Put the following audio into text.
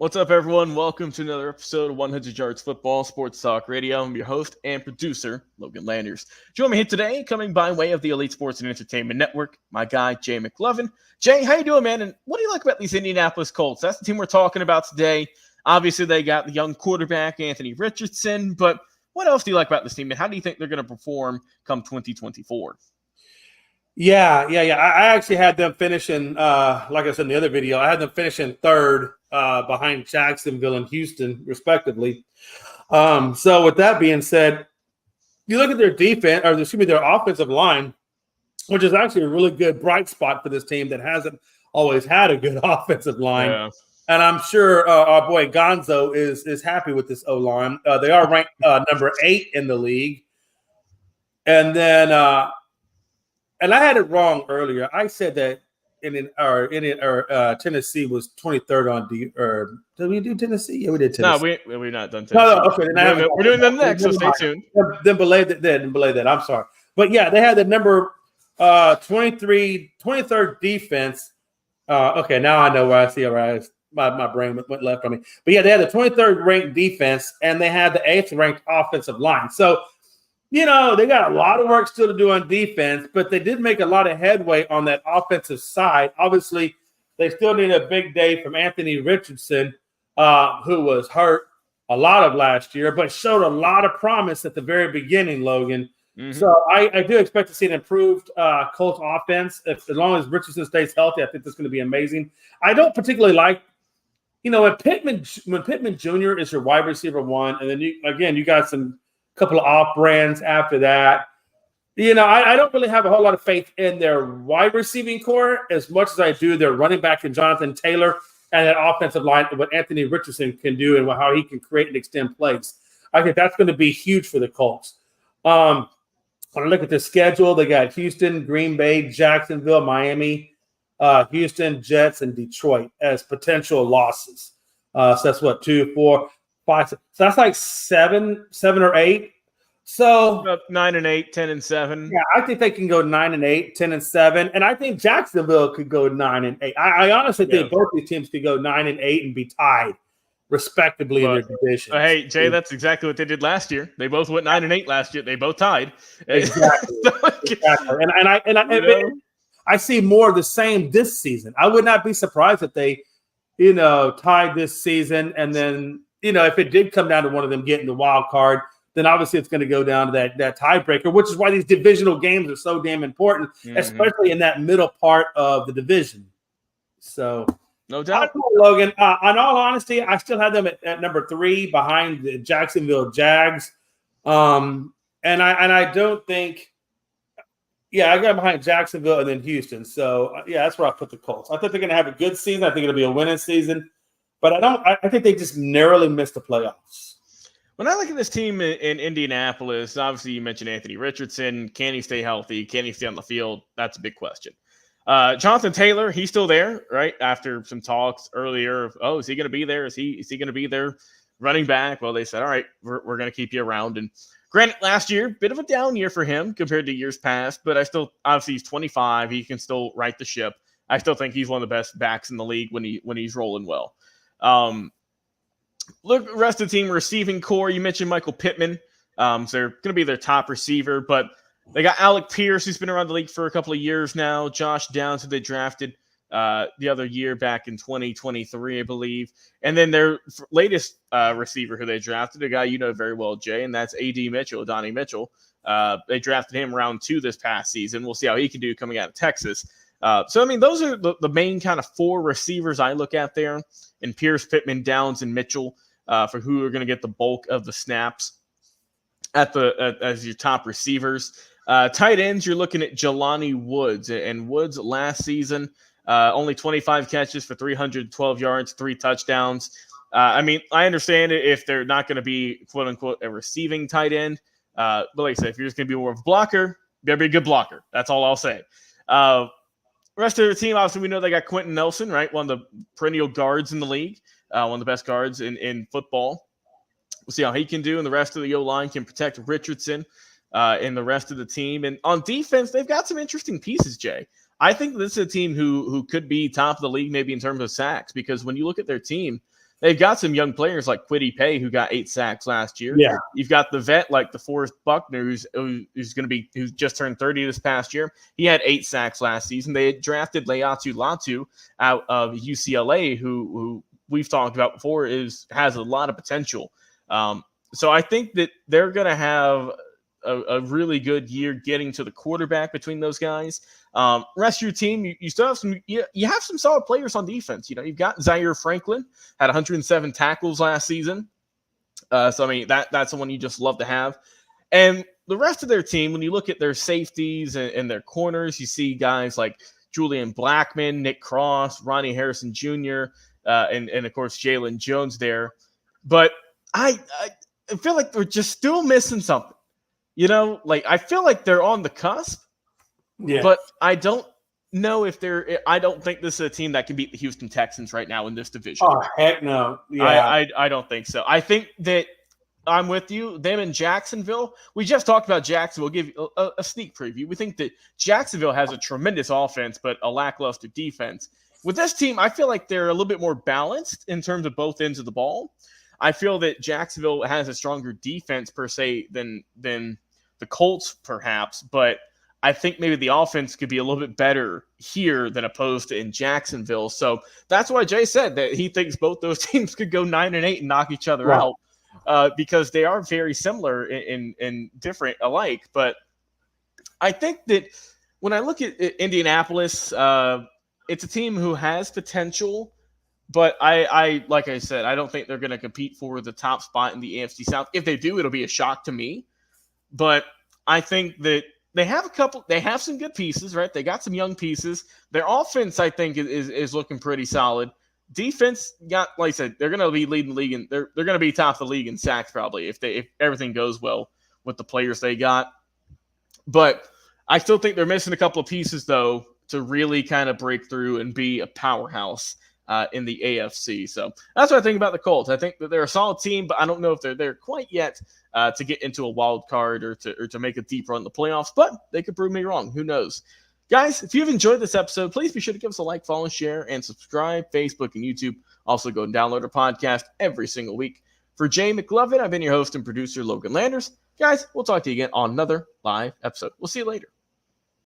What's up, everyone? Welcome to another episode of 100 Yards Football Sports Talk Radio. I'm your host and producer, Logan Landers. Join me here today, coming by way of the Elite Sports and Entertainment Network, my guy, Jay McMinn. Jay, how you doing, man? And what do you like about these Indianapolis Colts? That's the team we're talking about today. Obviously, they got the young quarterback, Anthony Richardson, but what else do you like about this team, and how do you think they're going to perform come 2024? Yeah. I actually had them finishing, like I said in the other video, I had them finishing third behind Jacksonville and Houston, respectively. So with that being said, you look at their defense, or excuse me, their offensive line, which is actually a really good bright spot for this team that hasn't always had a good offensive line. Yeah. And I'm sure our boy Gonzo is happy with this O-line. They are ranked number 8 in the league. And then and I had it wrong earlier. I said that Tennessee was 23rd on D. Or did we do Tennessee? Yeah, we did Tennessee. No, we're not done Tennessee. No, okay. We're doing them next, so stay tuned. Then belay that. I'm sorry. But yeah, they had the number 23rd defense. Okay, now I know where I see it. Right. My brain went left on me. But yeah, they had the 23rd ranked defense, and they had the 8th ranked offensive line. So, you know, they got a lot of work still to do on defense, but they did make a lot of headway on that offensive side. Obviously, they still need a big day from Anthony Richardson, who was hurt a lot of last year, but showed a lot of promise at the very beginning, Logan. Mm-hmm. So I do expect to see an improved Colts offense. As long as Richardson stays healthy, I think that's going to be amazing. I don't particularly like, you know, when Pittman Jr. is your wide receiver one, and then you got some couple of off brands after that. You know, I don't really have a whole lot of faith in their wide receiving core as much as I do their running back and Jonathan Taylor and that offensive line, what Anthony Richardson can do and how he can create and extend plays. I think that's going to be huge for the Colts. When I look at the schedule, they got Houston, Green Bay, Jacksonville, Miami, Houston, Jets, and Detroit as potential losses. So that's what, 2, 4, 5. So that's like 7 or 8. So 9-8, 10-7. Yeah, I think they can go 9-8, 10-7, and I think Jacksonville could go 9-8. I honestly think both these teams could go 9-8 and be tied, respectively, in their division. Hey, Jay, that's exactly what they did last year. They both went 9-8 last year. They both tied. Exactly. And I see more of the same this season. I would not be surprised if they, tied this season, and then, if it did come down to one of them getting the wild card, then obviously it's going to go down to that tiebreaker, which is why these divisional games are so damn important, especially in that middle part of the division. So, no doubt, Logan. In all honesty, I still have them at number 3 behind the Jacksonville Jags, and I don't think. Yeah, I got behind Jacksonville and then Houston. So that's where I put the Colts. I think they're going to have a good season. I think it'll be a winning season, but I think they just narrowly missed the playoffs. When I look at this team in Indianapolis, obviously you mentioned Anthony Richardson. Can he stay healthy? Can he stay on the field? That's a big question. Jonathan Taylor, he's still there, right? After some talks earlier of, is he going to be there? Is he going to be there running back? Well, they said, all right, we're going to keep you around. And granted, last year, bit of a down year for him compared to years past, but obviously he's 25. He can still right the ship. I still think he's one of the best backs in the league when he's rolling well. Look, the rest of the team receiving core. You mentioned Michael Pittman. So they're going to be their top receiver, but they got Alec Pierce, who's been around the league for a couple of years now. Josh Downs, who they drafted the other year back in 2023, I believe. And then their latest receiver who they drafted, a guy you know very well, Jay, and that's Donnie Mitchell. They drafted him round 2 this past season. We'll see how he can do coming out of Texas. So, I mean, those are the main kind of 4 receivers I look at there. And Pierce, Pittman, Downs, and Mitchell for who are going to get the bulk of the snaps as your top receivers. Tight ends, you're looking at Jelani Woods. And Woods last season, only 25 catches for 312 yards, 3 touchdowns. I mean, I understand it if they're not going to be, quote-unquote, a receiving tight end. But like I said, if you're just going to be more of a blocker, you better be a good blocker. That's all I'll say. Rest of the team, obviously, we know they got Quentin Nelson, right? One of the perennial guards in the league, one of the best guards in football. We'll see how he can do, and the rest of the O-line can protect Richardson and the rest of the team. And on defense, they've got some interesting pieces, Jay. I think this is a team who could be top of the league maybe in terms of sacks, because when you look at their team, they've got some young players like Kwity Paye, who got 8 sacks last year. Yeah. You've got the vet like DeForest Buckner, who just turned 30 this past year. He had 8 sacks last season. They had drafted Leatu Latu out of UCLA, who we've talked about before, has a lot of potential. So I think that they're going to have a really good year getting to the quarterback between those guys. Rest of your team, you still have you have some solid players on defense. You've got Zaire Franklin, had 107 tackles last season. So I mean that's someone you just love to have. And the rest of their team, when you look at their safeties and their corners, you see guys like Julian Blackman, Nick Cross, Ronnie Harrison Jr., and of course Jalen Jones there. But I feel like they're just still missing something. I feel like they're on the cusp, but I don't know if I don't think this is a team that can beat the Houston Texans right now in this division. Oh, heck no. Yeah. I don't think so. I think that I'm with you. Them in Jacksonville, we just talked about Jacksonville. We'll give you a sneak preview. We think that Jacksonville has a tremendous offense, but a lackluster defense. With this team, I feel like they're a little bit more balanced in terms of both ends of the ball. I feel that Jacksonville has a stronger defense per se than the Colts, perhaps, but I think maybe the offense could be a little bit better here than opposed to in Jacksonville. So that's why Jay said that he thinks both those teams could go 9-8 and knock each other out because they are very similar and different alike. But I think that when I look at Indianapolis, it's a team who has potential. But I like I said, I don't think they're going to compete for the top spot in the AFC South. If they do, it'll be a shock to me. But I think that they have some good pieces, right? They got some young pieces. Their offense, I think, is looking pretty solid. Defense, like I said, they're going to be leading the league, and they're going to be top of the league in sacks probably if everything goes well with the players they got. But I still think they're missing a couple of pieces, though, to really kind of break through and be a powerhouse in the AFC. So that's what I think about the Colts. I think that they're a solid team, but I don't know if they're there quite yet to get into a wild card or to make a deep run in the playoffs, but they could prove me wrong. Who knows? Guys, if you've enjoyed this episode, please be sure to give us a like, follow, share, and subscribe. Facebook and YouTube. Also go and download our podcast every single week. For Jay McLovin, I've been your host and producer, Logan Landers. Guys, we'll talk to you again on another live episode. We'll see you later.